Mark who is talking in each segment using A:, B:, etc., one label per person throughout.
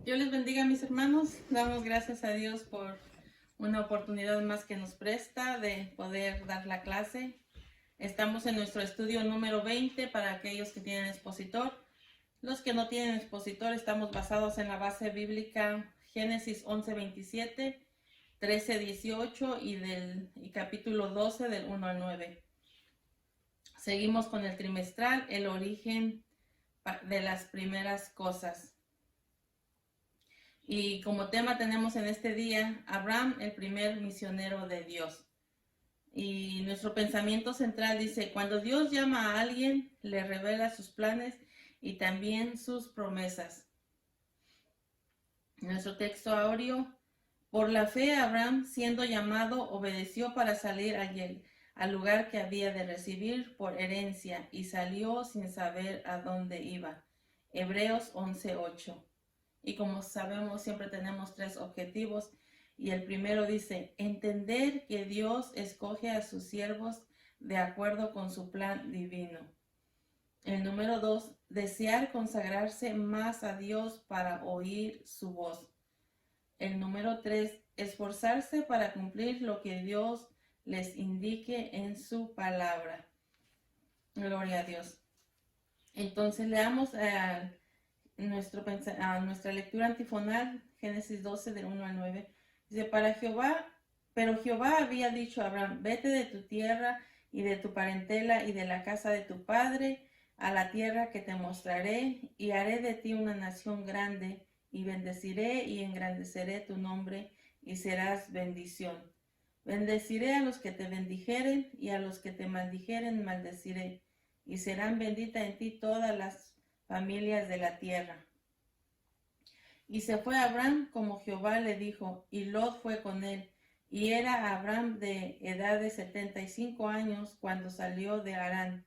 A: Dios les bendiga, mis hermanos. Damos gracias a Dios por una oportunidad más que nos presta de poder dar la clase. Estamos en nuestro estudio número 20 para aquellos que tienen expositor. Los que no tienen expositor, estamos basados en la base bíblica Génesis 11:27, 13:18 y capítulo 12 del 1 al 9. Seguimos con el trimestral, el origen de las primeras cosas. Y como tema tenemos en este día, Abraham, el primer misionero de Dios. Y nuestro pensamiento central dice, cuando Dios llama a alguien, le revela sus planes y también sus promesas. Nuestro texto áureo, por la fe Abraham, siendo llamado, obedeció para salir al lugar que había de recibir por herencia y salió sin saber a dónde iba. Hebreos 11:8. Y como sabemos, siempre tenemos tres objetivos. Y el primero dice, entender que Dios escoge a sus siervos de acuerdo con su plan divino. El número 2, desear consagrarse más a Dios para oír su voz. El número 3, esforzarse para cumplir lo que Dios les indique en su palabra. Gloria a Dios. Entonces leamos nuestra lectura antifonal, Génesis 12 del 1 al 9, dice, pero Jehová había dicho a Abraham, vete de tu tierra y de tu parentela y de la casa de tu padre a la tierra que te mostraré, y haré de ti una nación grande, y bendeciré y engrandeceré tu nombre, y serás bendición. Bendeciré a los que te bendijeren, y a los que te maldijeren maldeciré, y serán benditas en ti todas las familias de la tierra. Y se fue Abraham como Jehová le dijo, y Lot fue con él. Y era Abraham de edad de 75 años cuando salió de Harán.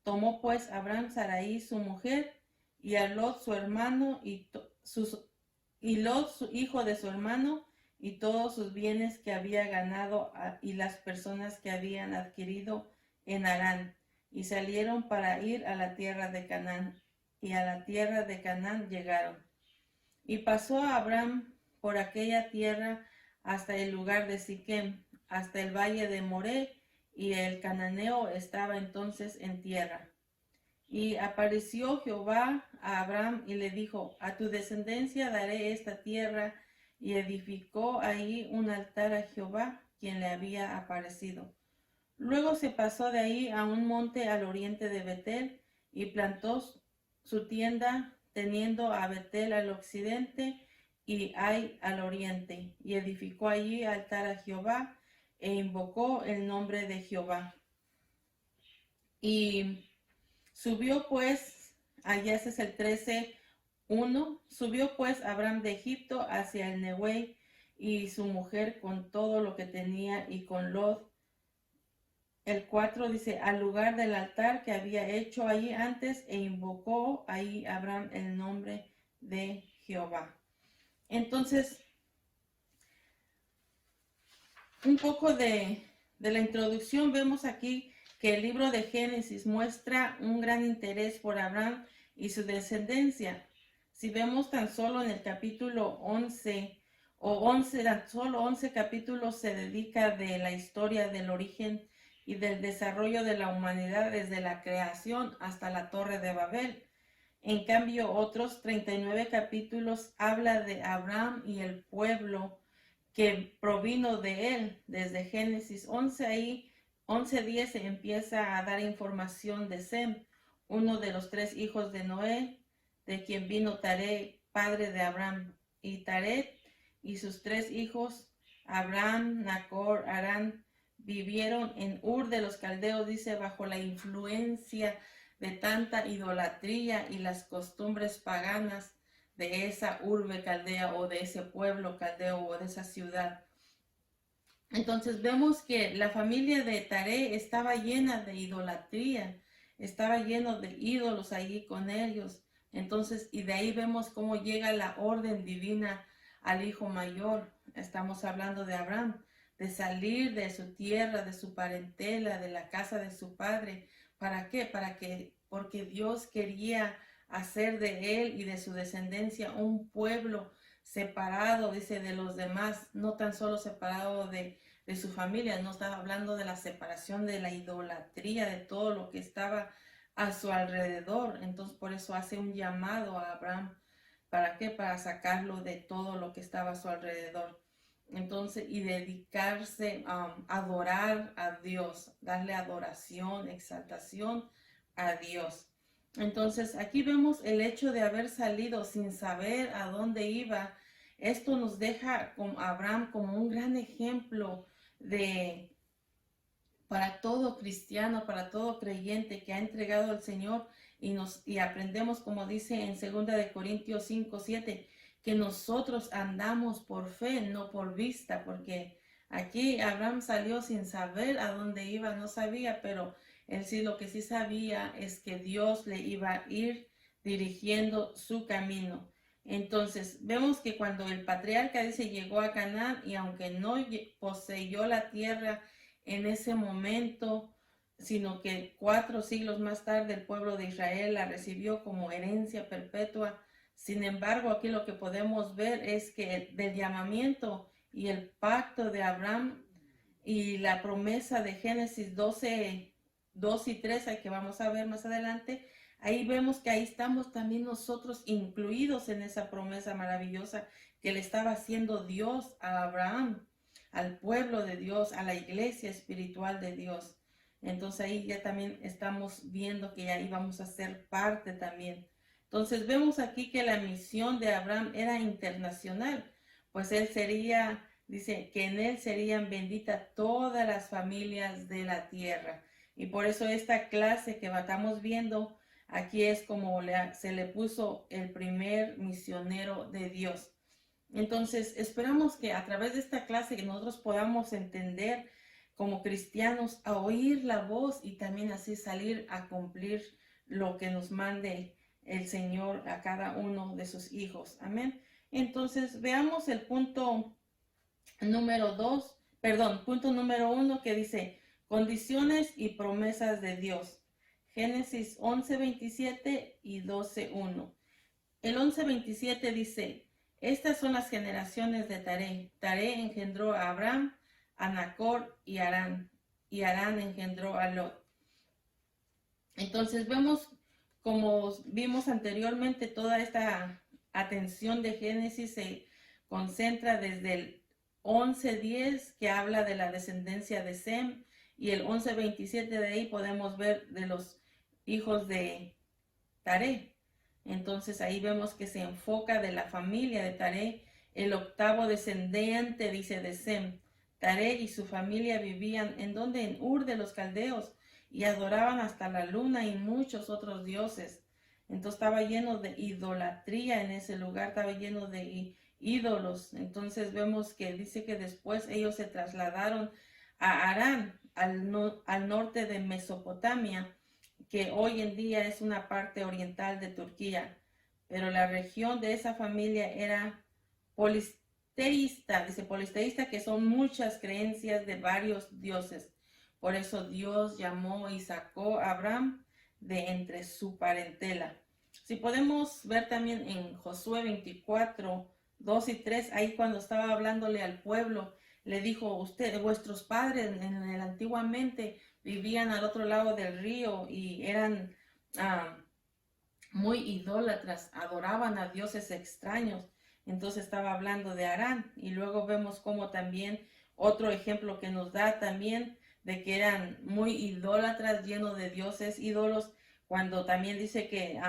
A: Tomó pues Abraham Sarai su mujer, y a Lot su hermano, y Lot su hijo de su hermano, y todos sus bienes que había ganado, y las personas que habían adquirido en Harán. Y salieron para ir a la tierra de Canaán. Y a la tierra de Canaán llegaron. Y pasó a Abraham por aquella tierra hasta el lugar de Siquem, hasta el valle de Moré, y el cananeo estaba entonces en tierra. Y apareció Jehová a Abraham y le dijo, a tu descendencia daré esta tierra, y edificó ahí un altar a Jehová, quien le había aparecido. Luego se pasó de ahí a un monte al oriente de Betel, y plantó su tienda, teniendo a Betel al occidente y Ai al oriente, y edificó allí altar a Jehová, e invocó el nombre de Jehová. Y subió pues, allá es el 13:1, subió pues Abraham de Egipto hacia el Nehuel, y su mujer con todo lo que tenía, y con Lot. El 4 dice, al lugar del altar que había hecho allí antes, e invocó ahí Abraham el nombre de Jehová. Entonces, un poco de la introducción, vemos aquí que el libro de Génesis muestra un gran interés por Abraham y su descendencia. Si vemos tan solo en el capítulo 11, tan solo 11 capítulos se dedica de la historia del origen y del desarrollo de la humanidad desde la creación hasta la Torre de Babel. En cambio, otros 39 capítulos habla de Abraham y el pueblo que provino de él. Desde Génesis 11:10 se empieza a dar información de Sem, uno de los 3 hijos de Noé, de quien vino Taré, padre de Abraham, y Taret y sus 3 hijos, Abraham, Nacor, Harán, vivieron en Ur de los Caldeos, dice, bajo la influencia de tanta idolatría y las costumbres paganas de esa urbe caldea o de ese pueblo caldeo o de esa ciudad. Entonces vemos que la familia de Taré estaba llena de idolatría, estaba lleno de ídolos allí con ellos. Entonces, y de ahí vemos cómo llega la orden divina al hijo mayor. Estamos hablando de Abraham, de salir de su tierra, de su parentela, de la casa de su padre. ¿Para qué? Porque Dios quería hacer de él y de su descendencia un pueblo separado, dice, de los demás, no tan solo separado de su familia, no estaba hablando de la separación de la idolatría, de todo lo que estaba a su alrededor. Entonces por eso hace un llamado a Abraham. ¿Para qué? Para sacarlo de todo lo que estaba a su alrededor. Entonces, y dedicarse a adorar a Dios, darle adoración, exaltación a Dios. Entonces, aquí vemos el hecho de haber salido sin saber a dónde iba. Esto nos deja con Abraham como un gran ejemplo de para todo cristiano, para todo creyente que ha entregado al Señor y aprendemos, como dice en 2 de Corintios 5:7, que nosotros andamos por fe, no por vista, porque aquí Abraham salió sin saber a dónde iba, no sabía, pero él sí lo que sí sabía es que Dios le iba a ir dirigiendo su camino. Entonces, vemos que cuando el patriarca dice llegó a Canaán y aunque no poseyó la tierra en ese momento, sino que 4 siglos más tarde el pueblo de Israel la recibió como herencia perpetua. Sin embargo, aquí lo que podemos ver es que del llamamiento y el pacto de Abraham y la promesa de Génesis 12, 2 y 3, que vamos a ver más adelante, ahí vemos que ahí estamos también nosotros incluidos en esa promesa maravillosa que le estaba haciendo Dios a Abraham, al pueblo de Dios, a la iglesia espiritual de Dios. Entonces ahí ya también estamos viendo que ya íbamos a ser parte también. Entonces vemos aquí que la misión de Abraham era internacional, pues él sería, dice, que en él serían benditas todas las familias de la tierra. Y por eso esta clase que estamos viendo aquí es como se le puso el primer misionero de Dios. Entonces, esperamos que a través de esta clase que nosotros podamos entender como cristianos a oír la voz y también así salir a cumplir lo que nos mande el Señor a cada uno de sus hijos. Amén. Entonces, veamos el punto número 1 que dice condiciones y promesas de Dios. Génesis 11:27 y 12:1. El 11:27 dice: estas son las generaciones de Taré. Taré engendró a Abraham, a Nacor y Harán. Y Harán engendró a Lot. Entonces vemos, como vimos anteriormente, toda esta atención de Génesis se concentra desde el 11:10, que habla de la descendencia de Sem, y el 11:27 de ahí podemos ver de los hijos de Taré. Entonces ahí vemos que se enfoca de la familia de Taré, el octavo descendiente, dice, de Sem. Taré y su familia vivían en donde, en Ur de los Caldeos, y adoraban hasta la luna y muchos otros dioses. Entonces estaba lleno de idolatría en ese lugar, estaba lleno de ídolos. Entonces vemos que dice que después ellos se trasladaron a Harán, al norte de Mesopotamia, que hoy en día es una parte oriental de Turquía, pero la región de esa familia era polisteísta, dice polisteísta, que son muchas creencias de varios dioses. Por eso Dios llamó y sacó a Abraham de entre su parentela. Si podemos ver también en Josué 24, 2 y 3, ahí cuando estaba hablándole al pueblo, le dijo: vuestros padres antiguamente vivían al otro lado del río y eran muy idólatras, adoraban a dioses extraños. Entonces estaba hablando de Harán, y luego vemos como también otro ejemplo que nos da también de que eran muy idólatras, llenos de dioses, ídolos, cuando también dice que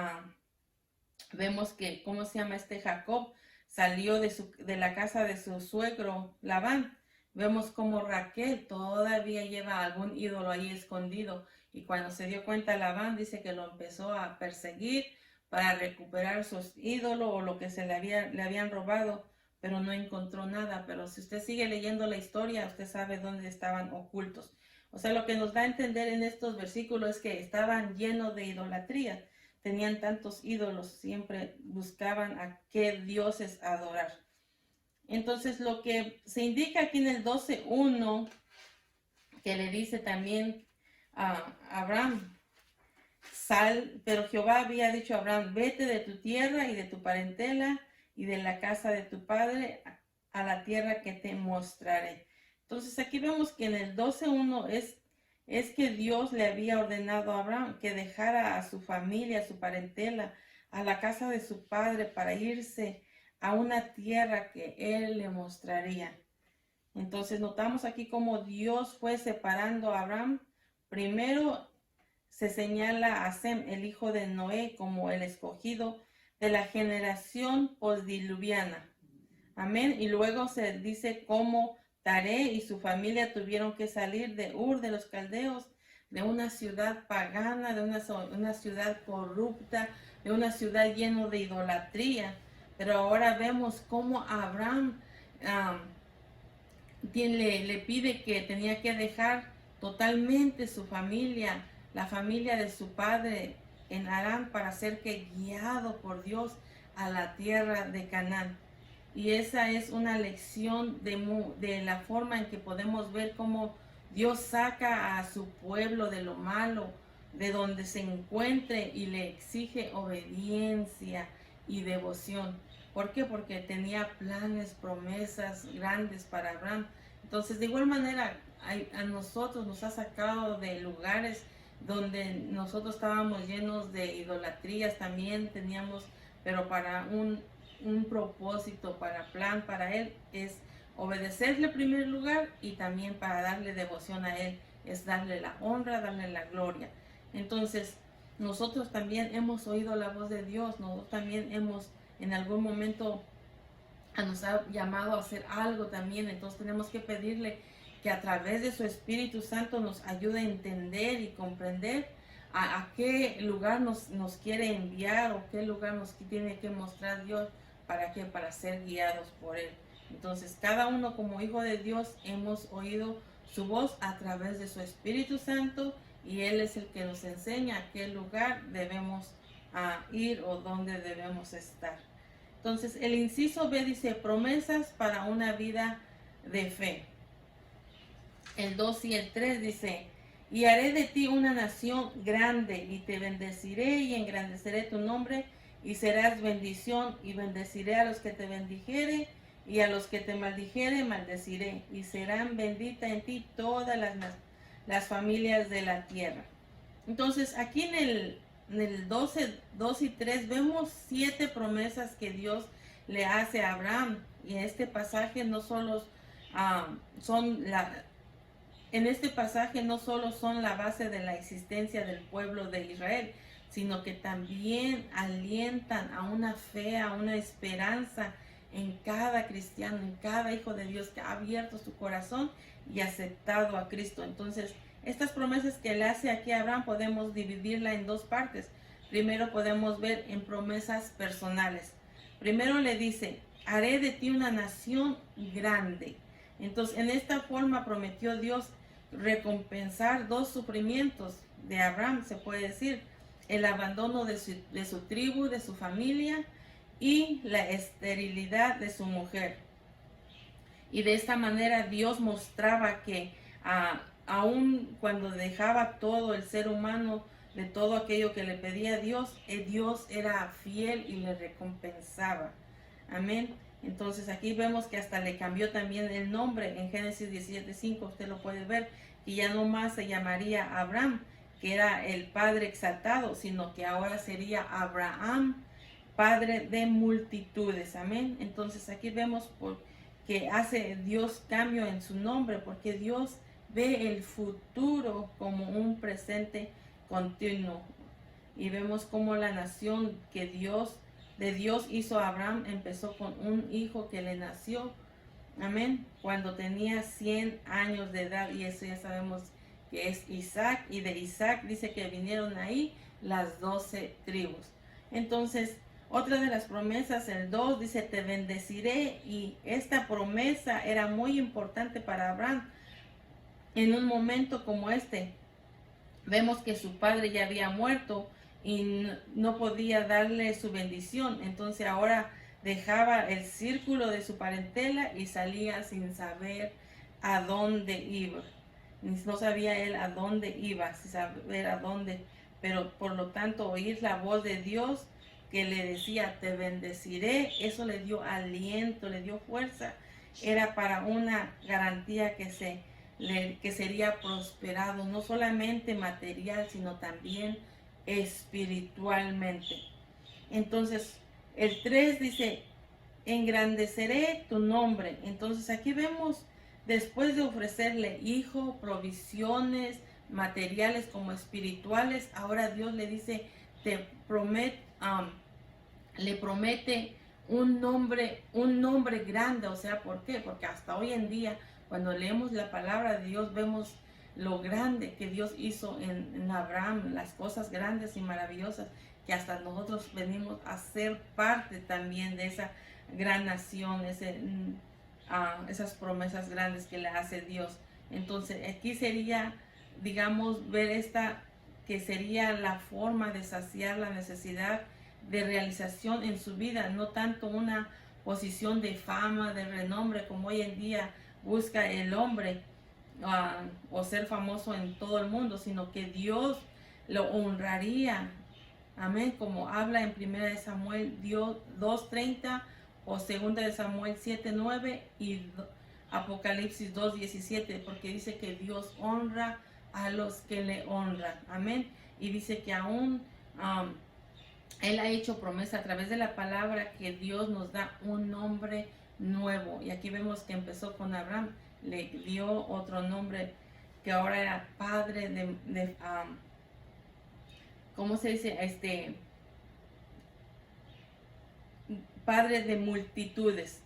A: vemos que, ¿cómo se llama? Jacob salió de la casa de su suegro Labán. Vemos como Raquel todavía lleva algún ídolo ahí escondido, y cuando se dio cuenta Labán, dice que lo empezó a perseguir para recuperar sus ídolos o lo que le habían robado, pero no encontró nada. Pero si usted sigue leyendo la historia, usted sabe dónde estaban ocultos. O sea, lo que nos da a entender en estos versículos es que estaban llenos de idolatría, tenían tantos ídolos, siempre buscaban a qué dioses adorar. Entonces lo que se indica aquí en el 12:1, que le dice también a Abraham, sal, pero Jehová había dicho a Abraham, vete de tu tierra y de tu parentela y de la casa de tu padre a la tierra que te mostraré. Entonces aquí vemos que en el 12:1 es que Dios le había ordenado a Abraham que dejara a su familia, a su parentela, a la casa de su padre para irse a una tierra que él le mostraría. Entonces notamos aquí cómo Dios fue separando a Abraham. Primero se señala a Sem, el hijo de Noé, como el escogido de la generación postdiluviana. Amén. Y luego se dice cómo Taré y su familia tuvieron que salir de Ur de los Caldeos, de una ciudad pagana, de una ciudad corrupta, de una ciudad llena de idolatría. Pero ahora vemos cómo Abraham le pide que tenía que dejar totalmente su familia, la familia de su padre en Harán, para ser que guiado por Dios a la tierra de Canaán. Y esa es una lección de la forma en que podemos ver cómo Dios saca a su pueblo de lo malo, de donde se encuentre, y le exige obediencia y devoción. ¿Por qué? Porque tenía planes, promesas grandes para Abraham. Entonces, de igual manera, a nosotros nos ha sacado de lugares donde nosotros estábamos llenos de idolatrías, también teníamos, pero para un propósito, para plan, para Él, es obedecerle en primer lugar, y también para darle devoción a Él, es darle la honra, darle la gloria. Entonces, nosotros también hemos oído la voz de Dios, nosotros también hemos en algún momento nos ha llamado a hacer algo también. Entonces tenemos que pedirle que a través de su Espíritu Santo nos ayude a entender y comprender a qué lugar nos quiere enviar, o qué lugar nos tiene que mostrar Dios. ¿Para qué? Para ser guiados por Él. Entonces cada uno como hijo de Dios hemos oído su voz a través de su Espíritu Santo, y Él es el que nos enseña a qué lugar debemos ir o dónde debemos estar. Entonces el inciso B dice promesas para una vida de fe. El 2 y el 3 dice, y haré de ti una nación grande, y te bendeciré y engrandeceré tu nombre, y serás bendición, y bendeciré a los que te bendijere, y a los que te maldijere maldeciré, y serán benditas en ti todas las familias de la tierra. Entonces aquí en el 12, 2 y 3 vemos 7 promesas que Dios le hace a Abraham, y en este pasaje no solo en este pasaje no solo son la base de la existencia del pueblo de Israel, sino que también alientan a una fe, a una esperanza en cada cristiano, en cada hijo de Dios que ha abierto su corazón y aceptado a Cristo. Entonces, estas promesas que le hace aquí a Abraham podemos dividirla en dos partes. Primero podemos ver en promesas personales. Primero le dice, haré de ti una nación grande. Entonces, en esta forma prometió Dios recompensar dos sufrimientos de Abraham, se puede decir, el abandono de su tribu, de su familia, y la esterilidad de su mujer. Y de esta manera Dios mostraba que aun cuando dejaba todo el ser humano de todo aquello que le pedía a Dios, Dios era fiel y le recompensaba. Amén. Entonces aquí vemos que hasta le cambió también el nombre en Génesis 17:5, usted lo puede ver, que ya no más se llamaría Abraham, que era el padre exaltado, sino que ahora sería Abraham, padre de multitudes. Amén. Entonces aquí vemos que hace Dios cambio en su nombre, porque Dios ve el futuro como un presente continuo. Y vemos cómo la nación que de Dios hizo a Abraham empezó con un hijo que le nació, amén, cuando tenía 100 años de edad, y eso ya sabemos que es Isaac, y de Isaac dice que vinieron ahí las 12 tribus. Entonces, otra de las promesas, el 2, dice, te bendeciré, y esta promesa era muy importante para Abraham. En un momento como este, vemos que su padre ya había muerto y no podía darle su bendición. Entonces ahora dejaba el círculo de su parentela y salía sin saber a dónde iba. No sabía él a dónde iba, sin saber a dónde. pero por lo tanto oír la voz de Dios que le decía, te bendeciré, eso le dio aliento, le dio fuerza, era para una garantía que sería prosperado, no solamente material, sino también espiritualmente. Entonces, el 3 dice, engrandeceré tu nombre. Entonces aquí vemos, después de ofrecerle hijo, provisiones materiales como espirituales, ahora Dios le dice, le promete un nombre grande. O sea, ¿por qué? Porque hasta hoy en día, cuando leemos la palabra de Dios, vemos lo grande que Dios hizo en Abraham, las cosas grandes y maravillosas, que hasta nosotros venimos a ser parte también de esa gran nación, esas promesas grandes que le hace Dios. Entonces, aquí sería, digamos, ver que sería la forma de saciar la necesidad de realización en su vida, no tanto una posición de fama, de renombre, como hoy en día busca el hombre, o ser famoso en todo el mundo, sino que Dios lo honraría. Amén, como habla en 1 de Samuel 2:30 o 2 de Samuel 7:9 y Apocalipsis 2:17, porque dice que Dios honra a los que le honran. Amén. Y dice que aún Él ha hecho promesa a través de la palabra que Dios nos da un nombre nuevo. Y aquí vemos que empezó con Abraham, le dio otro nombre que ahora era padre de ¿cómo se dice? Padre de multitudes.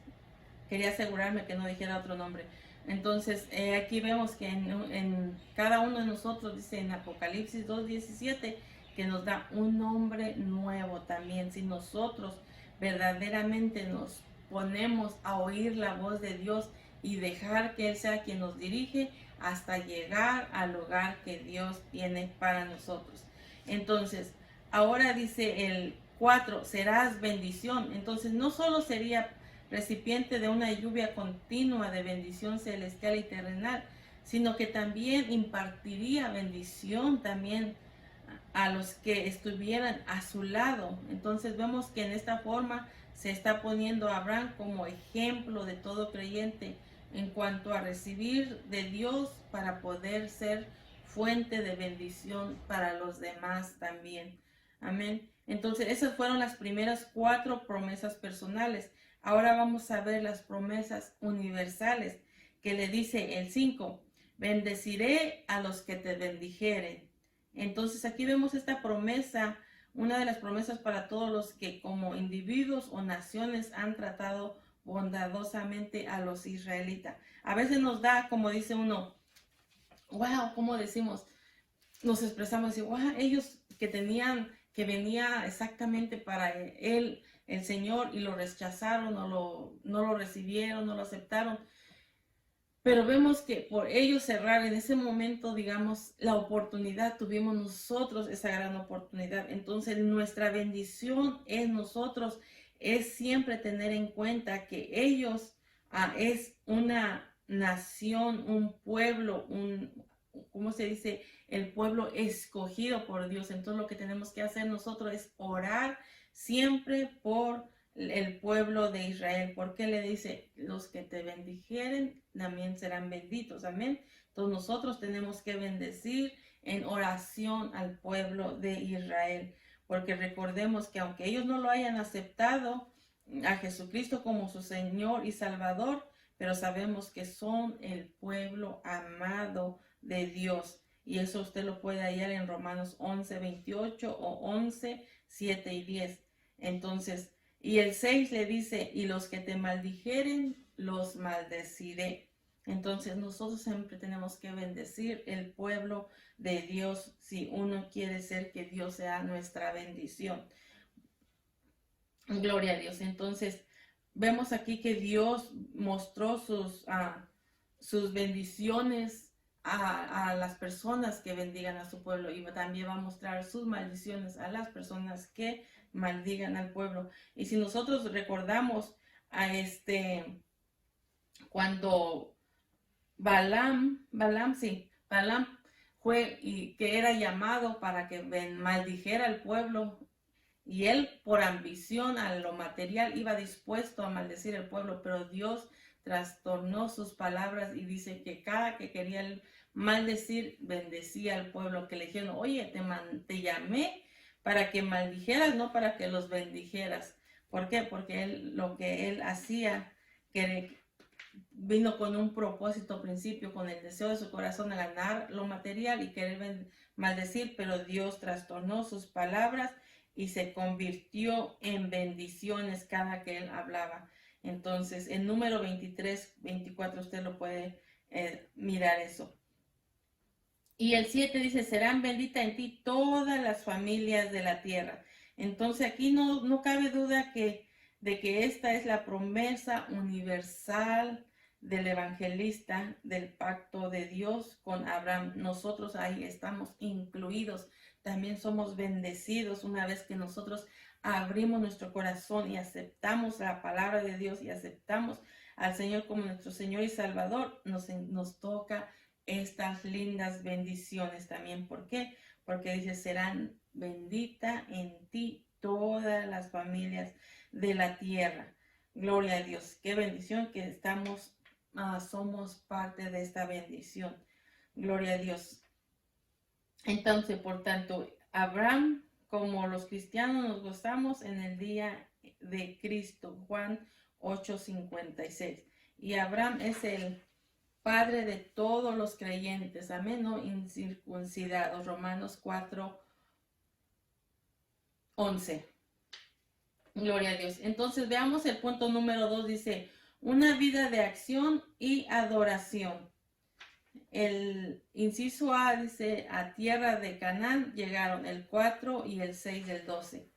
A: Quería asegurarme que no dijera otro nombre. Entonces, aquí vemos que en cada uno de nosotros, dice en Apocalipsis 2:17, que nos da un nombre nuevo también. Si nosotros verdaderamente nos ponemos a oír la voz de Dios y dejar que Él sea quien nos dirige hasta llegar al lugar que Dios tiene para nosotros. Entonces, ahora dice el 4, serás bendición. Entonces, no solo sería recipiente de una lluvia continua de bendición celestial y terrenal, sino que también impartiría bendición también a los que estuvieran a su lado. Entonces vemos que en esta forma se está poniendo a Abraham como ejemplo de todo creyente en cuanto a recibir de Dios para poder ser fuente de bendición para los demás también. Amén. Entonces esas fueron las primeras 4 promesas personales. Ahora vamos a ver las promesas universales que le dice el 5. Bendeciré a los que te bendijeren. Entonces aquí vemos esta promesa, una de las promesas para todos los que como individuos o naciones han tratado bondadosamente a los israelitas. A veces nos da, como dice uno, wow, ¿cómo decimos? Nos expresamos así, wow, ellos que venía exactamente para él, el Señor, y lo rechazaron, no lo recibieron, no lo aceptaron. Pero vemos que por ellos cerrar en ese momento, digamos, la oportunidad, tuvimos nosotros esa gran oportunidad. Entonces nuestra bendición es nosotros, es siempre tener en cuenta que ellos es una nación, un pueblo, ¿cómo se dice? El pueblo escogido por Dios. Entonces lo que tenemos que hacer nosotros es orar siempre por el pueblo de Israel, porque le dice, los que te bendijeren también serán benditos, amén. Entonces nosotros tenemos que bendecir en oración al pueblo de Israel, porque recordemos que aunque ellos no lo hayan aceptado a Jesucristo como su Señor y Salvador, pero sabemos que son el pueblo amado de Dios. Y eso usted lo puede hallar en Romanos 11:28 o 11:7 y 10. Entonces, y el 6 le dice, y los que te maldijeren, los maldeciré. Entonces nosotros siempre tenemos que bendecir el pueblo de Dios si uno quiere ser que Dios sea nuestra bendición. Gloria a Dios. Entonces vemos aquí que Dios mostró sus bendiciones a las personas que bendigan a su pueblo, y también va a mostrar sus maldiciones a las personas que maldigan al pueblo. Y si nosotros recordamos cuando Balaam fue y que era llamado para que maldijera al pueblo, y él por ambición a lo material iba dispuesto a maldecir al pueblo, pero Dios trastornó sus palabras y dice que cada que quería él maldecir, bendecía al pueblo, que le dijeron, oye, te llamé para que maldijeras, no para que los bendijeras. ¿Por qué? Porque lo que él hacía, que vino con un propósito, principio, con el deseo de su corazón de ganar lo material y querer maldecir, pero Dios trastornó sus palabras y se convirtió en bendiciones cada que él hablaba. Entonces, en número 23, 24, usted lo puede mirar eso. Y el 7 dice, serán benditas en ti todas las familias de la tierra. Entonces, aquí no cabe duda de que esta es la promesa universal del evangelista del pacto de Dios con Abraham. Nosotros ahí estamos incluidos. También somos bendecidos una vez que nosotros abrimos nuestro corazón y aceptamos la palabra de Dios y aceptamos al Señor como nuestro Señor y Salvador. Nos toca estas lindas bendiciones también. ¿Por qué? Porque dice, serán benditas en ti todas las familias de la tierra. Gloria a Dios. Qué bendición que somos parte de esta bendición. Gloria a Dios. Entonces, por tanto, Abraham, como los cristianos, nos gozamos en el día de Cristo. Juan 8:56. Y Abraham es el Padre de todos los creyentes, amén, no incircuncidados. Romanos 4:11. Gloria a Dios. Entonces veamos el punto número 2, dice, una vida de acción y adoración. El inciso A dice, a tierra de Canaán llegaron el 4 y el 6 del 12.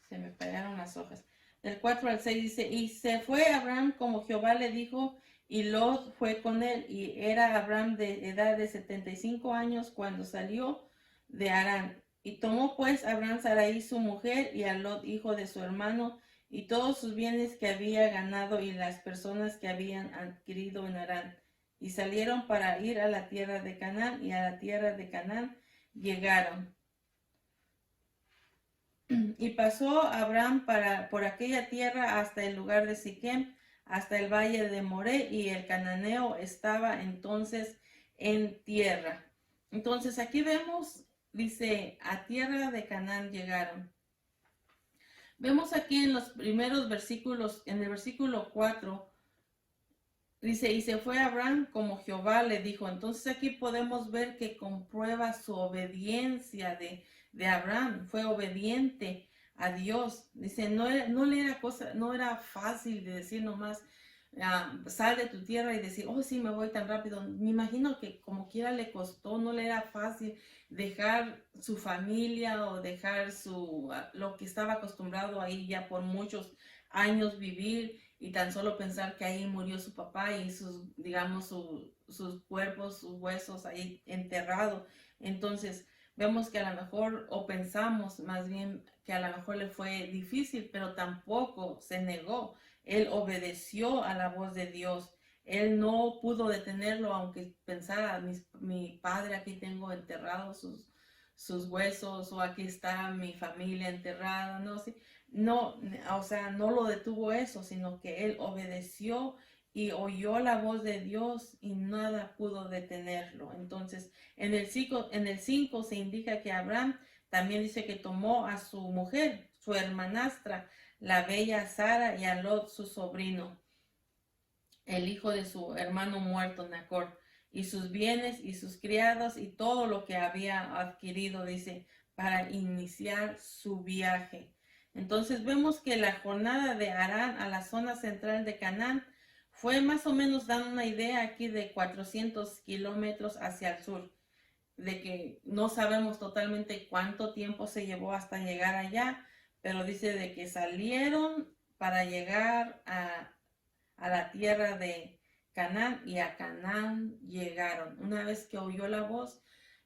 A: Se me pegaron las hojas. Del 4 al 6 dice, y se fue Abraham como Jehová le dijo, y Lot fue con él, y era Abraham de edad de 75 años cuando salió de Harán. Y tomó pues Abraham Sarai su mujer, y a Lot hijo de su hermano, y todos sus bienes que había ganado, y las personas que habían adquirido en Harán. Y salieron para ir a la tierra de Canaán, y a la tierra de Canaán llegaron. Y pasó Abraham por aquella tierra hasta el lugar de Siquem, hasta el valle de Moré, y el cananeo estaba entonces en tierra. Entonces aquí vemos, dice, a tierra de Canaán llegaron. Vemos aquí en los primeros versículos, en el versículo 4, dice, y se fue Abraham como Jehová le dijo. Entonces aquí podemos ver que comprueba su obediencia de Abraham. Fue obediente a Dios. Dice, no era fácil de decir nomás, sal de tu tierra y decir, oh sí, me voy tan rápido. Me imagino que como quiera le costó, no le era fácil dejar su familia o dejar lo que estaba acostumbrado ahí ya por muchos años vivir, y tan solo pensar que ahí murió su papá y sus cuerpos, sus huesos ahí enterrados. Entonces vemos que a lo mejor, o pensamos más bien que a lo mejor le fue difícil, pero tampoco se negó. Él obedeció a la voz de Dios. Él no pudo detenerlo, aunque pensara, mi padre, aquí tengo enterrados sus huesos, o aquí está mi familia enterrada, no sé. No, o sea, no lo detuvo eso, sino que él obedeció y oyó la voz de Dios y nada pudo detenerlo. Entonces, en el 5 se indica que Abraham también dice que tomó a su mujer, su hermanastra, la bella Sara, y a Lot, su sobrino, el hijo de su hermano muerto, Nacor, y sus bienes y sus criados y todo lo que había adquirido, dice, para iniciar su viaje. Entonces vemos que la jornada de Harán a la zona central de Canaán fue más o menos, dando una idea aquí, de 400 kilómetros hacia el sur, de que no sabemos totalmente cuánto tiempo se llevó hasta llegar allá, pero dice de que salieron para llegar a la tierra de Canaán, y a Canaán llegaron. Una vez que oyó la voz,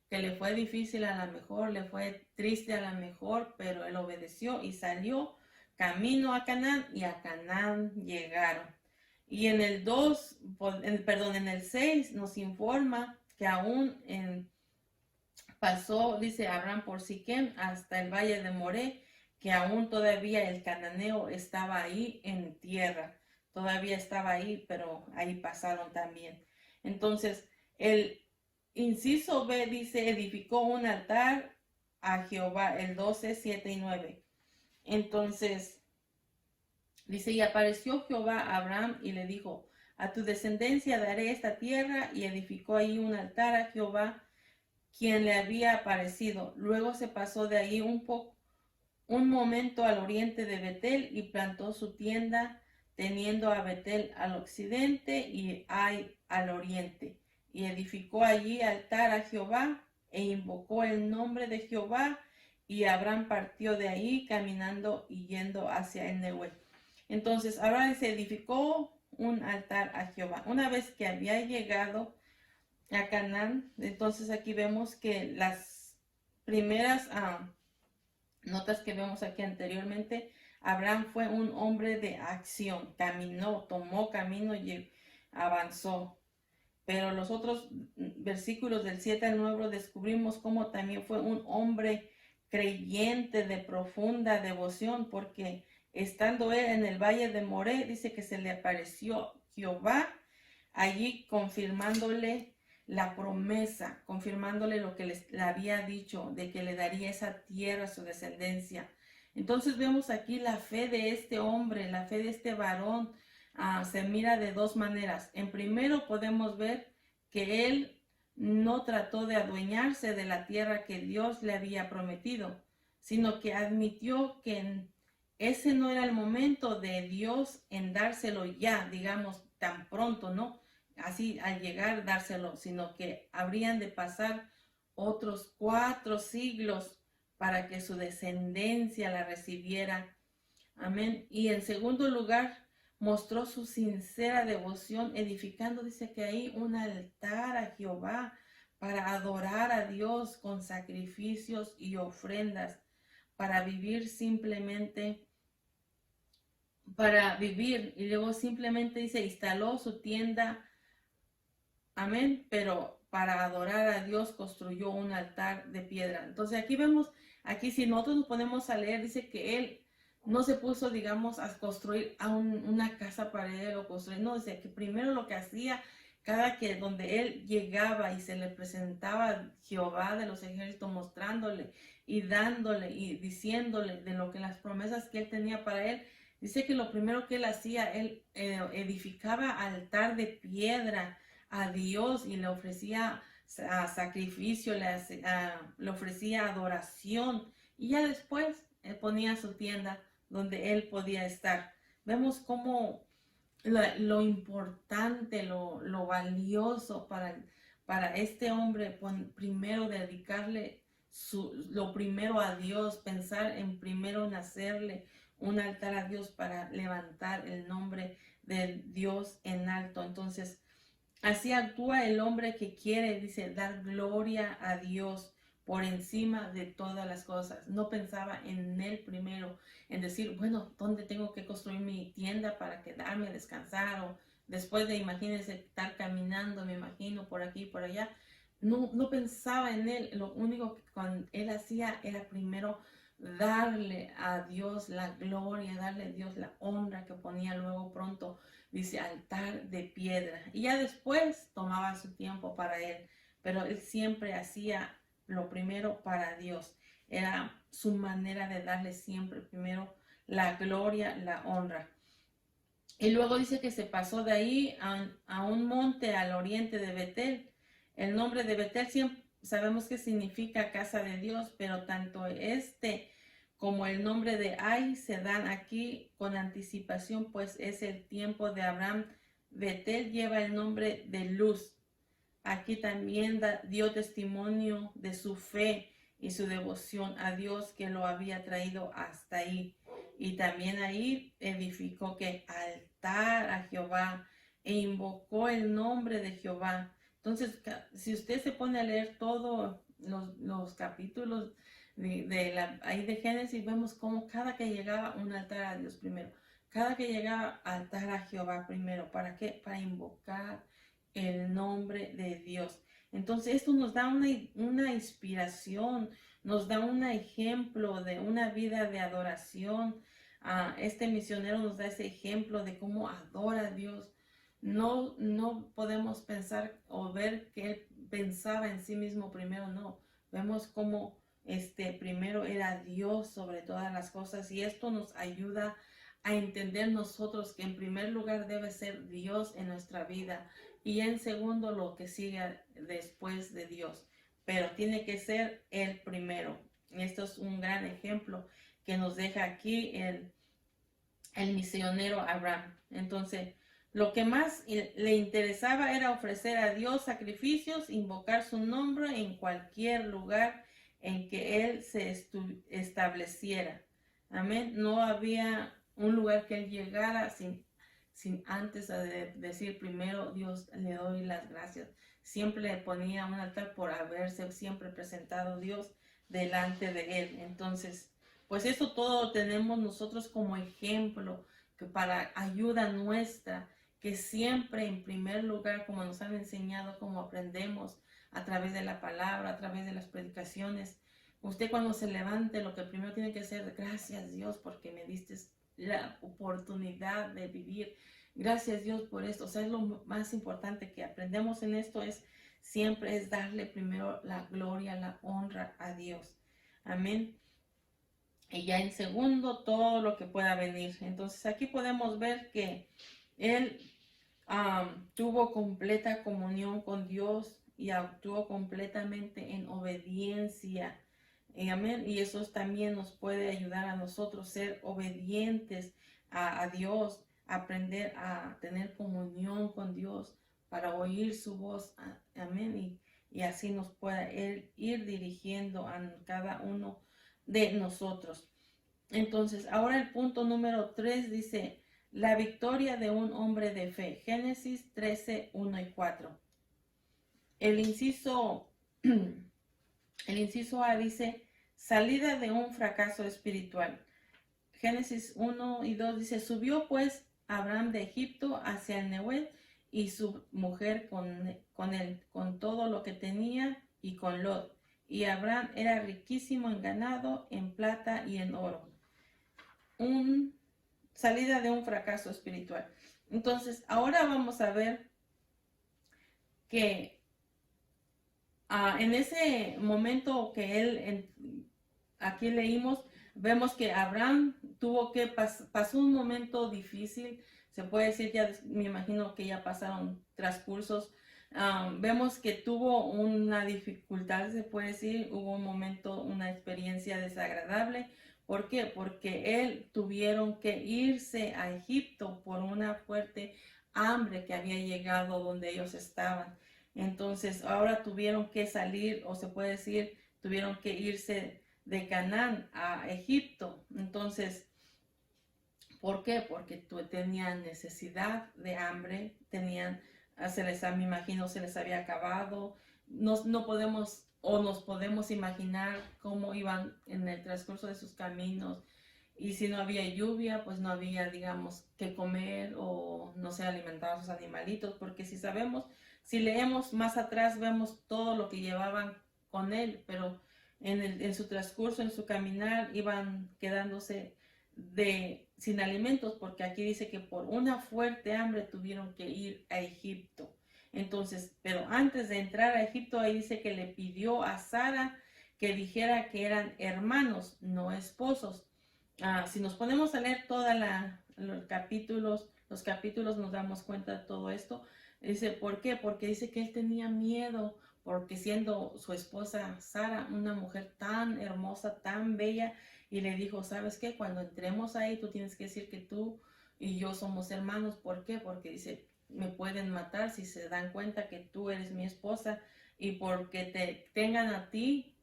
A: que le fue difícil a lo mejor, le fue triste a lo mejor, pero él obedeció y salió camino a Canaán, y a Canaán llegaron. Y en el 2, perdón, en el 6 nos informa que aún pasó, dice Abraham, por Siquem hasta el valle de Moré, que aún todavía el cananeo estaba ahí en tierra, todavía estaba ahí, pero ahí pasaron también. Entonces, el inciso B dice, edificó un altar a Jehová, el 12, 7 y 9. Entonces, dice, y apareció Jehová a Abraham y le dijo, a tu descendencia daré esta tierra, y edificó ahí un altar a Jehová, quien le había aparecido. Luego se pasó de ahí un momento al oriente de Betel y plantó su tienda, teniendo a Betel al occidente y Ai al oriente. Y edificó allí altar a Jehová e invocó el nombre de Jehová, y Abraham partió de ahí caminando y yendo hacia el Nehuel. Entonces Abraham se edificó un altar a Jehová. Una vez que había llegado a Canaán, entonces aquí vemos que las primeras notas que vemos aquí anteriormente, Abraham fue un hombre de acción, caminó, tomó camino y avanzó. Pero los otros versículos del 7 al 9 descubrimos cómo también fue un hombre creyente de profunda devoción, porque estando él en el valle de Moré, dice que se le apareció Jehová allí confirmándole la promesa, confirmándole lo que le había dicho, de que le daría esa tierra a su descendencia. Entonces vemos aquí la fe de este hombre, la fe de este varón, se mira de dos maneras. En primero podemos ver que él no trató de adueñarse de la tierra que Dios le había prometido, sino que admitió que ese no era el momento de Dios en dárselo ya, digamos, tan pronto, ¿no? Así al llegar dárselo, sino que habrían de pasar otros 4 siglos para que su descendencia la recibiera. Amén. Y en segundo lugar, mostró su sincera devoción, edificando, dice que ahí un altar a Jehová para adorar a Dios con sacrificios y ofrendas, para vivir simplemente, para vivir. Y luego simplemente dice, instaló su tienda. Amén, pero para adorar a Dios construyó un altar de piedra. Entonces aquí vemos, aquí si nosotros nos ponemos a leer, dice que él no se puso, digamos, a construir una casa para él o construir, no, dice que primero lo que hacía, cada que donde él llegaba y se le presentaba Jehová de los ejércitos mostrándole y dándole y diciéndole de lo que las promesas que él tenía para él, dice que lo primero que él hacía, él edificaba altar de piedra a Dios y le ofrecía sacrificio, le ofrecía adoración, y ya después ponía su tienda donde él podía estar. Vemos cómo lo importante, lo valioso para este hombre, primero dedicarle lo primero a Dios, pensar en primero en hacerle un altar a Dios para levantar el nombre de Dios en alto. Entonces, así actúa el hombre que quiere, dice, dar gloria a Dios por encima de todas las cosas. No pensaba en él primero, en decir, bueno, ¿dónde tengo que construir mi tienda para quedarme a descansar? O después de, imagínense, estar caminando, me imagino, por aquí y por allá. No pensaba en él. Lo único que él hacía era primero darle a Dios la gloria, darle a Dios la honra, que ponía luego pronto, dice, altar de piedra. Y ya después tomaba su tiempo para él, pero él siempre hacía lo primero para Dios. Era su manera de darle siempre primero la gloria, la honra. Y luego dice que se pasó de ahí a un monte al oriente de Betel. El nombre de Betel siempre sabemos que significa casa de Dios, pero tanto como el nombre de Ai se dan aquí con anticipación, pues es el tiempo de Abraham. Betel lleva el nombre de luz. Aquí también dio testimonio de su fe y su devoción a Dios, que lo había traído hasta ahí. Y también ahí edificó que altar a Jehová e invocó el nombre de Jehová. Entonces, si usted se pone a leer todos los capítulos ahí de Génesis, vemos como cada que llegaba un altar a Dios primero. cada que llegaba a altar a Jehová primero. ¿Para qué? Para invocar el nombre de Dios. Entonces esto nos da una inspiración, nos da un ejemplo de una vida de adoración. Este misionero nos da ese ejemplo de cómo adora a Dios. No podemos pensar o ver que él pensaba en sí mismo primero, no. Vemos cómo primero era Dios sobre todas las cosas, y esto nos ayuda a entender nosotros que en primer lugar debe ser Dios en nuestra vida y en segundo lo que sigue después de Dios, pero tiene que ser el primero. Esto es un gran ejemplo que nos deja aquí el misionero Abraham. Entonces, lo que más le interesaba era ofrecer a Dios sacrificios, invocar su nombre en cualquier lugar en que él se estableciera. Amén. No había un lugar que él llegara sin antes de decir primero, Dios, le doy las gracias. Siempre le ponía un altar por haberse siempre presentado Dios delante de él. Entonces, pues eso todo tenemos nosotros como ejemplo, que para ayuda nuestra, que siempre en primer lugar, como nos han enseñado, como aprendemos a través de la palabra, a través de las predicaciones, usted cuando se levante, lo que primero tiene que hacer, gracias Dios porque me diste la oportunidad de vivir. Gracias Dios por esto. O sea, es lo más importante que aprendemos en esto, siempre es darle primero la gloria, la honra a Dios. Amén. Y ya en segundo, todo lo que pueda venir. Entonces aquí podemos ver que él tuvo completa comunión con Dios y actuó completamente en obediencia. Amén. Y eso también nos puede ayudar a nosotros ser obedientes a Dios, aprender a tener comunión con Dios para oír su voz. Amén. Y así nos pueda Él ir dirigiendo a cada uno de nosotros. Entonces, ahora el punto número 3 dice, la victoria de un hombre de fe. Génesis 13, 1 y 4. El inciso A dice, salida de un fracaso espiritual. Génesis 1 y 2 dice, subió pues Abraham de Egipto hacia el Nehuel y su mujer con él, con todo lo que tenía y con Lot. Y Abraham era riquísimo en ganado, en plata y en oro. Salida de un fracaso espiritual. Entonces, ahora vamos a ver que en ese momento que aquí leímos, vemos que Abraham pasó un momento difícil, se puede decir, ya me imagino que ya pasaron transcursos. Vemos que tuvo una dificultad, se puede decir, hubo un momento, una experiencia desagradable. ¿Por qué? Porque él tuvieron que irse a Egipto por una fuerte hambre que había llegado donde ellos estaban. Entonces ahora tuvieron que salir, o se puede decir, tuvieron que irse de Canaán a Egipto. Entonces, ¿por qué? Porque tenían necesidad de hambre, me imagino, se les había acabado. No podemos o nos podemos imaginar cómo iban en el transcurso de sus caminos. Y si no había lluvia, pues no había, digamos, qué comer o no se alimentaban sus animalitos, porque si leemos más atrás, vemos todo lo que llevaban con él, pero en su transcurso, en su caminar, iban quedándose sin alimentos, porque aquí dice que por una fuerte hambre tuvieron que ir a Egipto. Entonces, pero antes de entrar a Egipto, ahí dice que le pidió a Sara que dijera que eran hermanos, no esposos. Si nos ponemos a leer todos los capítulos nos damos cuenta de todo esto. Dice, ¿por qué? Porque dice que él tenía miedo, porque siendo su esposa Sara una mujer tan hermosa, tan bella, y le dijo, ¿sabes qué? Cuando entremos ahí, tú tienes que decir que tú y yo somos hermanos. ¿Por qué? Porque dice, me pueden matar si se dan cuenta que tú eres mi esposa, y porque te tengan a ti,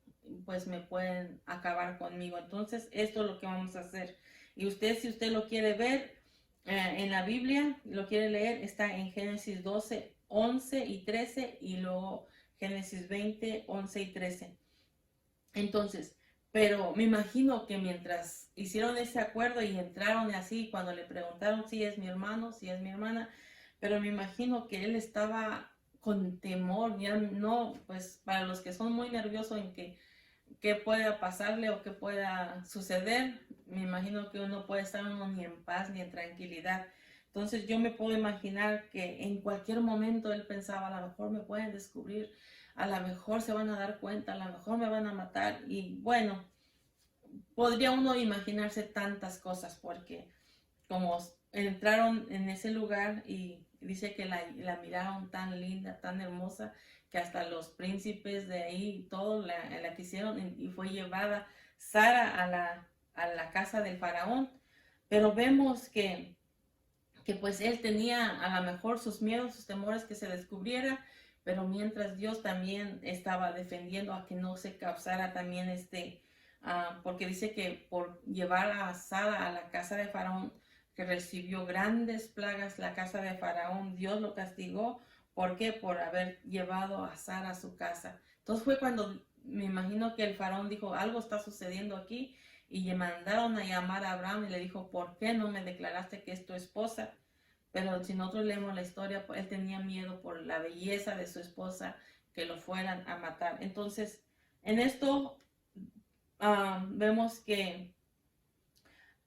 A: pues me pueden acabar conmigo. Entonces, esto es lo que vamos a hacer. Y si usted lo quiere ver en la Biblia, lo quiere leer, está en Génesis 12, 11 y 13, y luego Génesis 20, 11 y 13. Entonces, Pero me imagino que mientras hicieron ese acuerdo y entraron así, cuando le preguntaron si es mi hermano, si es mi hermana, pero me imagino que él estaba con temor, ya no, pues para los que son muy nerviosos en que qué pueda pasarle o qué pueda suceder, me imagino que uno puede estar uno ni en paz ni en tranquilidad. Entonces yo me puedo imaginar que en cualquier momento él pensaba, a lo mejor me pueden descubrir, a lo mejor se van a dar cuenta, a lo mejor me van a matar. Y bueno, podría uno imaginarse tantas cosas porque como entraron en ese lugar y dice que la miraron tan linda, tan hermosa, que hasta los príncipes de ahí y todo la quisieron y fue llevada Sara a la casa del faraón. Pero vemos que pues él tenía a lo mejor sus miedos, sus temores que se descubriera, pero mientras Dios también estaba defendiendo a que no se causara también porque dice que por llevar a Sara a la casa de Faraón, que recibió grandes plagas la casa de Faraón, Dios lo castigó. ¿Por qué? Por haber llevado a Sara a su casa. Entonces fue cuando me imagino que el Faraón dijo, algo está sucediendo aquí, y le mandaron a llamar a Abraham y le dijo, ¿por qué no me declaraste que es tu esposa? Pero si nosotros leemos la historia, pues él tenía miedo por la belleza de su esposa, que lo fueran a matar. Entonces, en esto vemos que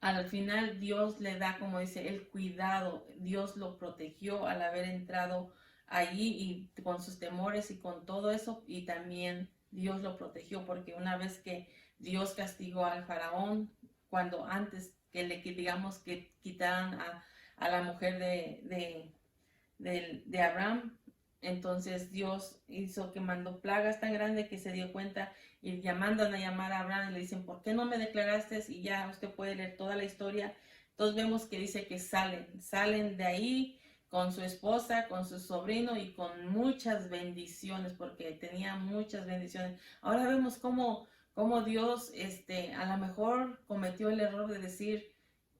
A: al final Dios le da, como dice, el cuidado. Dios lo protegió al haber entrado allí y con sus temores y con todo eso. Y también Dios lo protegió porque una vez que Dios castigó al faraón, cuando antes que le digamos que quitaran a la mujer de Abraham, entonces Dios hizo que mandó plagas tan grandes que se dio cuenta y mandan a llamar a Abraham y le dicen, ¿por qué no me declaraste? Y ya usted puede leer toda la historia. Entonces vemos que dice que salen de ahí con su esposa, con su sobrino y con muchas bendiciones, porque tenía muchas bendiciones. Ahora vemos cómo Dios a lo mejor cometió el error de decir,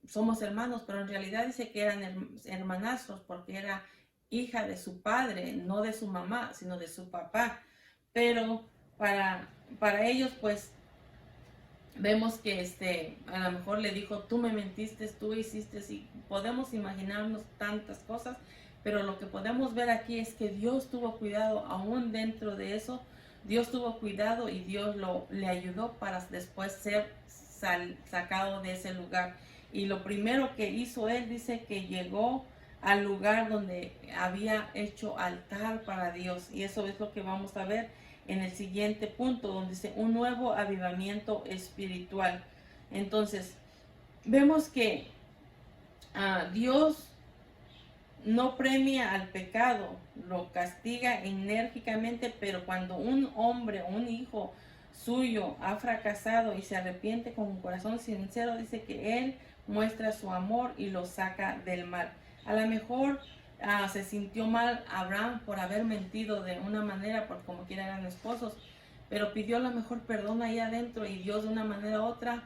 A: somos hermanos, pero en realidad dice que eran hermanazos porque era hija de su padre, no de su mamá, sino de su papá. Pero para ellos, pues, vemos que a lo mejor le dijo, tú me mentiste, tú hiciste, y podemos imaginarnos tantas cosas, pero lo que podemos ver aquí es que Dios tuvo cuidado aún dentro de eso. Dios tuvo cuidado y Dios le ayudó para después ser sacado de ese lugar. Y lo primero que hizo él, dice que llegó al lugar donde había hecho altar para Dios. Y eso es lo que vamos a ver en el siguiente punto, donde dice un nuevo avivamiento espiritual. Entonces, vemos que Dios no premia al pecado, lo castiga enérgicamente, pero cuando un hombre, un hijo suyo ha fracasado y se arrepiente con un corazón sincero, dice que él muestra su amor y lo saca del mal. A lo mejor se sintió mal Abraham por haber mentido de una manera, porque como quiera eran esposos, pero pidió a lo mejor perdón ahí adentro y Dios de una manera u otra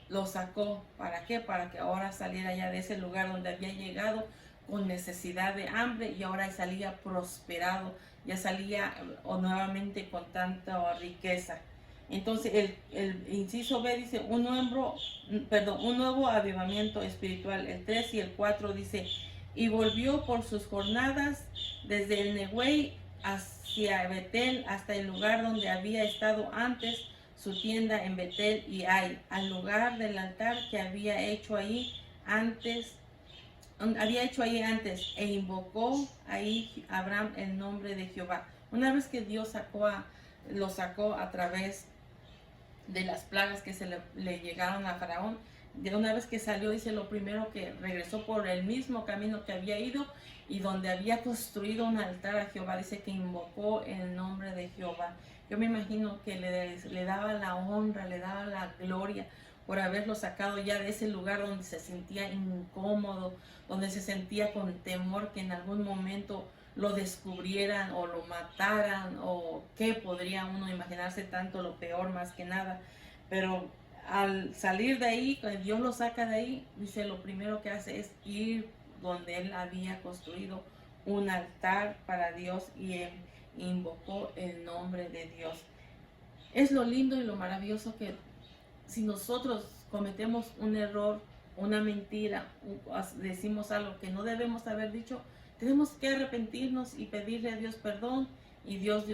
A: lo sacó. ¿Para qué? Para que ahora saliera ya de ese lugar donde había llegado con necesidad de hambre y ahora salía prosperado, ya salía nuevamente con tanta riqueza. Entonces el inciso B dice un nuevo avivamiento espiritual. El 3 y el 4 dice, y volvió por sus jornadas desde el Nehuey hacia Betel hasta el lugar donde había estado antes su tienda en Betel y Ai, al lugar del altar que había hecho ahí antes, e invocó ahí Abraham el nombre de Jehová. Una vez que Dios lo sacó a través de las plagas que le llegaron a Faraón, de una vez que salió, dice lo primero que regresó por el mismo camino que había ido y donde había construido un altar a Jehová, dice que invocó el nombre de Jehová. Yo me imagino que le daba la honra, le daba la gloria por haberlo sacado ya de ese lugar donde se sentía incómodo, donde se sentía con temor que en algún momento lo descubrieran o lo mataran, o qué podría uno imaginarse, tanto lo peor más que nada. Pero al salir de ahí, cuando Dios lo saca de ahí, dice lo primero que hace es ir donde él había construido un altar para Dios y él invocó el nombre de Dios. Es lo lindo y lo maravilloso que si nosotros cometemos un error, una mentira, decimos algo que no debemos haber dicho, tenemos que arrepentirnos y pedirle a Dios perdón, y Dios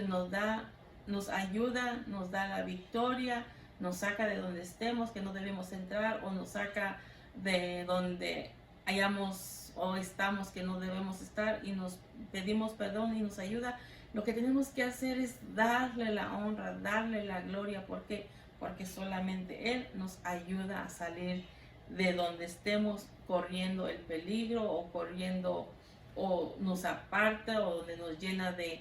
A: nos ayuda, nos da la victoria, nos saca de donde estemos, que no debemos entrar, o nos saca de donde hayamos o estamos que no debemos estar, y nos pedimos perdón y nos ayuda. Lo que tenemos que hacer es darle la honra, darle la gloria, porque solamente Él nos ayuda a salir de donde estemos corriendo el peligro, o corriendo, o nos aparta, o donde nos llena de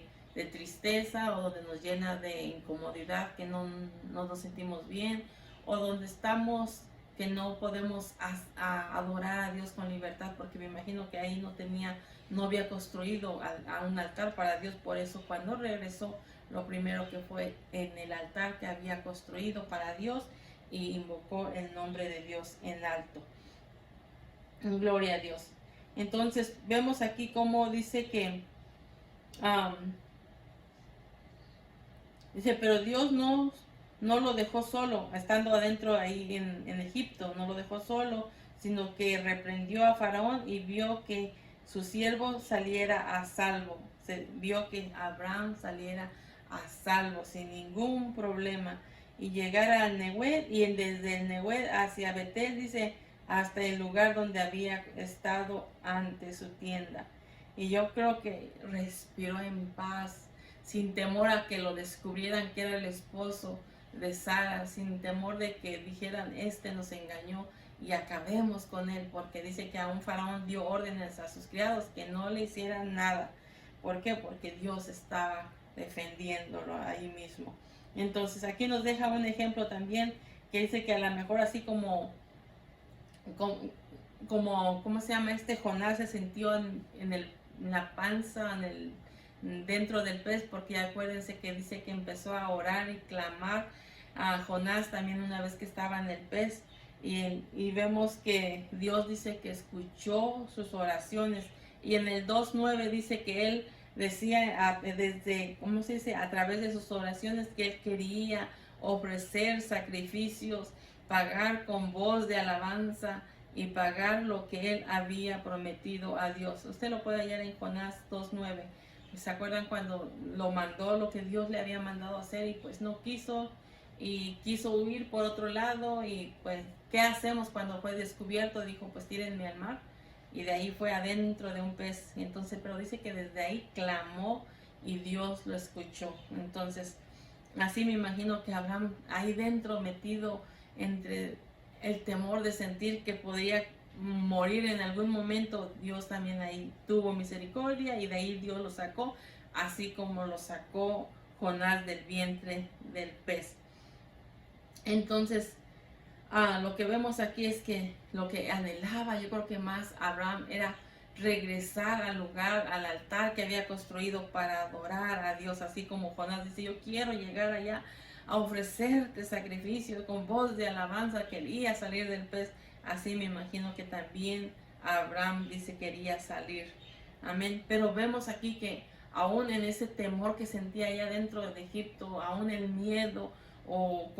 A: tristeza, o donde nos llena de incomodidad, que no nos sentimos bien, o donde estamos que no podemos adorar a Dios con libertad, porque me imagino que ahí no había construido a un altar para Dios. Por eso cuando regresó, lo primero que fue en el altar que había construido para Dios, y invocó el nombre de Dios en alto. Gloria a Dios. Entonces vemos aquí como dice que dice, pero Dios no lo dejó solo, estando adentro ahí en Egipto, no lo dejó solo, sino que reprendió a Faraón y vio que su siervo saliera a salvo. Vio que Abraham saliera a salvo, sin ningún problema, y llegara al Nehuel, y desde el Nehuel hacia Betel, dice, hasta el lugar donde había estado ante su tienda. Y yo creo que respiró en paz, sin temor a que lo descubrieran que era el esposo de Sara, sin temor de que dijeran, nos engañó y acabemos con él, porque dice que aún Faraón dio órdenes a sus criados que no le hicieran nada. ¿Por qué? Porque Dios estaba defendiéndolo ahí mismo. Entonces aquí nos deja un ejemplo también, que dice que a lo mejor así como ¿cómo se llama? Jonás se sintió en la panza, dentro del pez, porque acuérdense que dice que empezó a orar y clamar a Jonás también una vez que estaba en el pez, y vemos que Dios dice que escuchó sus oraciones, y en el 2:9 dice que él decía ¿cómo se dice? A través de sus oraciones, que él quería ofrecer sacrificios, pagar con voz de alabanza y pagar lo que él había prometido a Dios. Usted lo puede hallar en Jonás 2:9. ¿Se acuerdan cuando lo mandó, lo que Dios le había mandado hacer, y pues no quiso, y quiso huir por otro lado? Y pues, ¿qué hacemos cuando fue descubierto? Dijo, pues tírenme al mar, y de ahí fue adentro de un pez. Entonces, pero dice que desde ahí clamó y Dios lo escuchó. Entonces, así me imagino que Abraham ahí dentro, metido entre el temor de sentir que podía morir en algún momento, Dios también ahí tuvo misericordia, y de ahí Dios lo sacó, así como lo sacó Jonás del vientre del pez. Entonces, lo que vemos aquí es que lo que anhelaba, yo creo que más Abraham, era regresar al lugar, al altar que había construido para adorar a Dios, así como Jonás dice, yo quiero llegar allá a ofrecerte sacrificio con voz de alabanza, quería salir del pez. Así me imagino que también Abraham dice quería salir. Amén. Pero vemos aquí que aún en ese temor que sentía allá dentro de Egipto, aún el miedo, o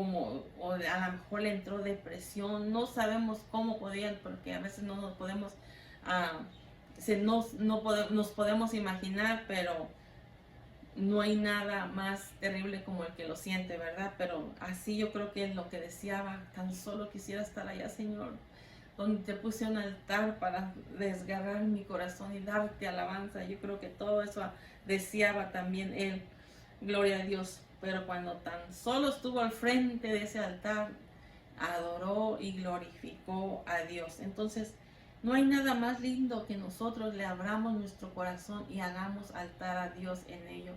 A: a lo mejor le entró depresión, no sabemos cómo podían, porque a veces no nos podemos, nos podemos imaginar, pero no hay nada más terrible como el que lo siente, ¿verdad? Pero así yo creo que es lo que deseaba, tan solo quisiera estar allá, Señor, donde te puse un altar para desgarrar mi corazón y darte alabanza. Yo creo que todo eso deseaba también él, gloria a Dios. Pero cuando tan solo estuvo al frente de ese altar, adoró y glorificó a Dios. Entonces, no hay nada más lindo que nosotros le abramos nuestro corazón y hagamos altar a Dios en ello.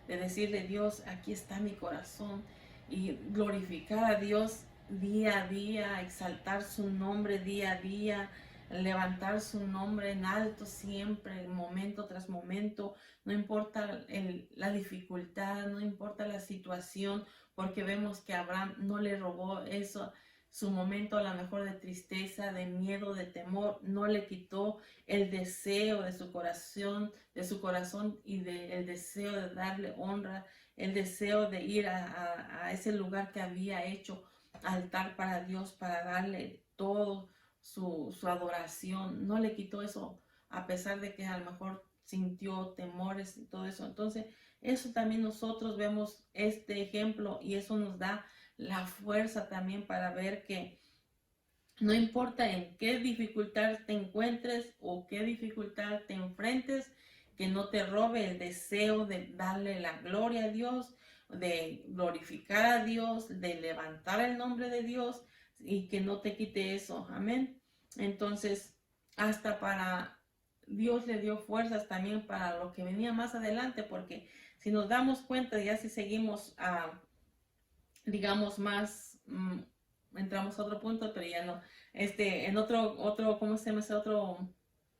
A: De decirle, Dios, aquí está mi corazón, y glorificar a Dios día a día, exaltar su nombre día a día, levantar su nombre en alto siempre, momento tras momento, no importa la dificultad, no importa la situación, porque vemos que Abraham no le robó eso, su momento a lo mejor de tristeza, de miedo, de temor, no le quitó el deseo de su corazón, y el deseo de darle honra, el deseo de ir a ese lugar que había hecho altar para Dios, para darle todo su adoración. No le quitó eso, a pesar de que a lo mejor sintió temores y todo eso. Entonces, eso también nosotros vemos este ejemplo y eso nos da la fuerza también para ver que no importa en qué dificultad te encuentres o qué dificultad te enfrentes, que no te robe el deseo de darle la gloria a Dios, de glorificar a Dios, de levantar el nombre de Dios y que no te quite eso. Amén. Entonces, hasta para Dios le dio fuerzas también para lo que venía más adelante, porque si nos damos cuenta, ya si seguimos digamos más, entramos a otro punto, pero ya no, en otro, ¿cómo se llama ese otro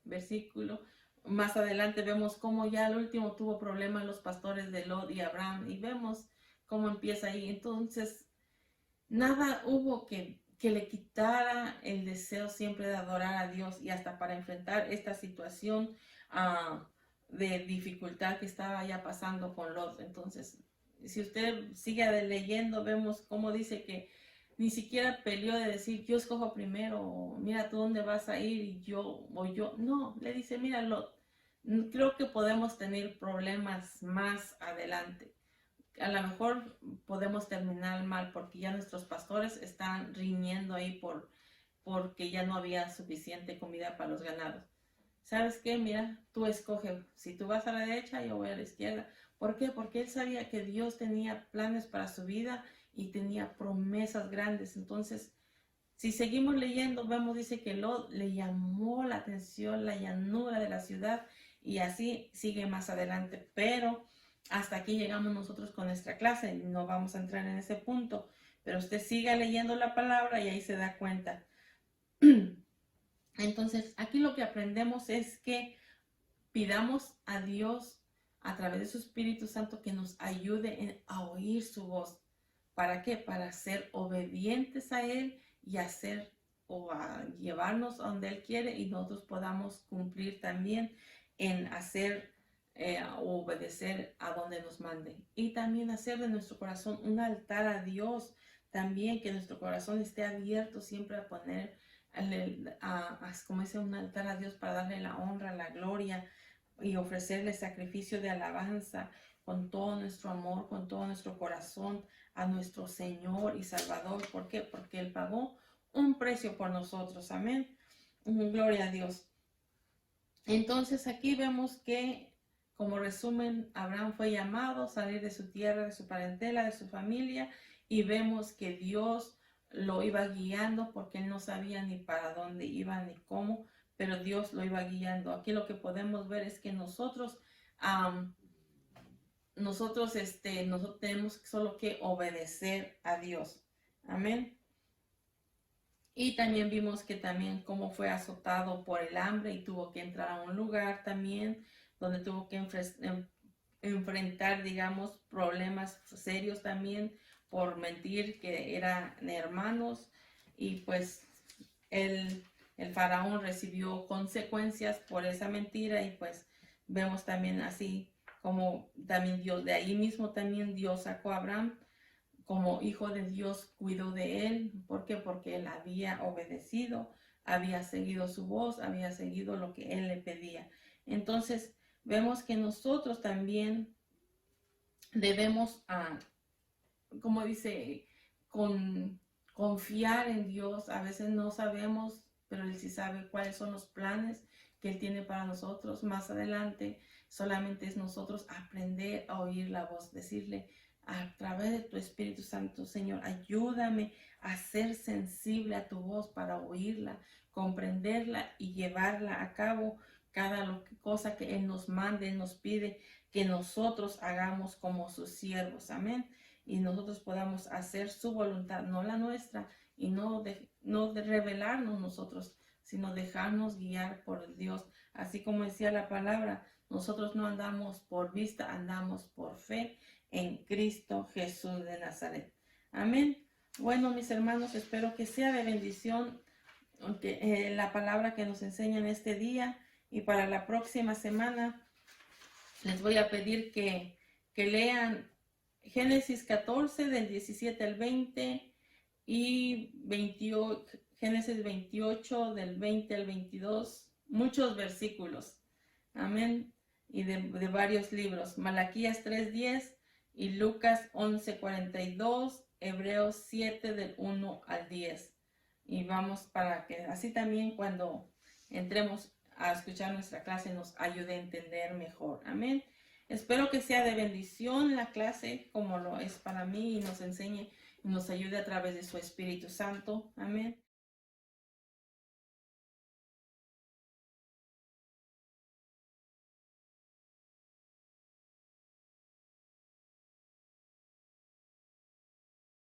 A: versículo? Más adelante vemos cómo ya al último tuvo problemas los pastores de Lot y Abraham y vemos cómo empieza ahí. Entonces, nada hubo que le quitara el deseo siempre de adorar a Dios y hasta para enfrentar esta situación de dificultad que estaba ya pasando con Lot. Entonces, si usted sigue leyendo, vemos cómo dice que ni siquiera peleó de decir, yo escojo primero, mira tú dónde vas a ir y yo o yo. No, le dice, mira Lot, creo que podemos tener problemas más adelante. A lo mejor podemos terminar mal porque ya nuestros pastores están riñendo ahí porque ya no había suficiente comida para los ganados. ¿Sabes qué? Mira, tú escoge. Si tú vas a la derecha, yo voy a la izquierda. ¿Por qué? Porque él sabía que Dios tenía planes para su vida y tenía promesas grandes. Entonces, si seguimos leyendo, vemos, dice que Lot le llamó la atención la llanura de la ciudad y así sigue más adelante. Pero hasta aquí llegamos nosotros con nuestra clase. No vamos a entrar en ese punto, pero usted siga leyendo la palabra y ahí se da cuenta. Entonces, aquí lo que aprendemos es que pidamos a Dios a través de su Espíritu Santo que nos ayude a oír su voz. ¿Para qué? Para ser obedientes a Él y hacer o a llevarnos a donde Él quiere y nosotros podamos cumplir también en hacer o obedecer a donde nos mande. Y también hacer de nuestro corazón un altar a Dios. También que nuestro corazón esté abierto siempre a poner como dice, un altar a Dios para darle la honra, la gloria y ofrecerle sacrificio de alabanza con todo nuestro amor, con todo nuestro corazón a nuestro Señor y Salvador. ¿Por qué? Porque Él pagó un precio por nosotros. Amén. Gloria a Dios. Entonces aquí vemos que, como resumen, Abraham fue llamado a salir de su tierra, de su parentela, de su familia, y vemos que Dios lo iba guiando porque él no sabía ni para dónde iba ni cómo, pero Dios lo iba guiando. Aquí lo que podemos ver es que nosotros tenemos solo que obedecer a Dios. Amén. Y también vimos que también cómo fue azotado por el hambre y tuvo que entrar a un lugar también donde tuvo que enfrentar, digamos, problemas serios también por mentir que eran hermanos y pues el faraón recibió consecuencias por esa mentira y pues vemos también así como también Dios, de ahí mismo también Dios sacó a Abraham como hijo de Dios, cuidó de él. ¿Por qué? Porque él había obedecido, había seguido su voz, había seguido lo que él le pedía. Entonces vemos que nosotros también debemos como dice, confiar en Dios. A veces no sabemos, pero Él sí sabe cuáles son los planes que Él tiene para nosotros más adelante. Solamente es nosotros aprender a oír la voz, decirle a través de tu Espíritu Santo, Señor, ayúdame a ser sensible a tu voz para oírla, comprenderla y llevarla a cabo cada cosa que Él nos mande, Él nos pide que nosotros hagamos como sus siervos. Amén. Y nosotros podamos hacer su voluntad, no la nuestra, y no de revelarnos nosotros, sino dejarnos guiar por Dios. Así como decía la palabra, nosotros no andamos por vista, andamos por fe en Cristo Jesús de Nazaret. Amén. Bueno, mis hermanos, espero que sea de bendición la palabra que nos enseña en este día, y para la próxima semana les voy a pedir que lean Génesis 14 del 17 al 20 y Génesis 28 del 20 al 22, muchos versículos. Amén. Y de varios libros. Malaquías 3:10 y Lucas 11:42, Hebreos 7 del 1 al 10. Y vamos para que así también cuando entremos a escuchar nuestra clase nos ayude a entender mejor. Amén. Espero que sea de bendición la clase como lo es para mí y nos enseñe y nos ayude a través de su Espíritu Santo. Amén.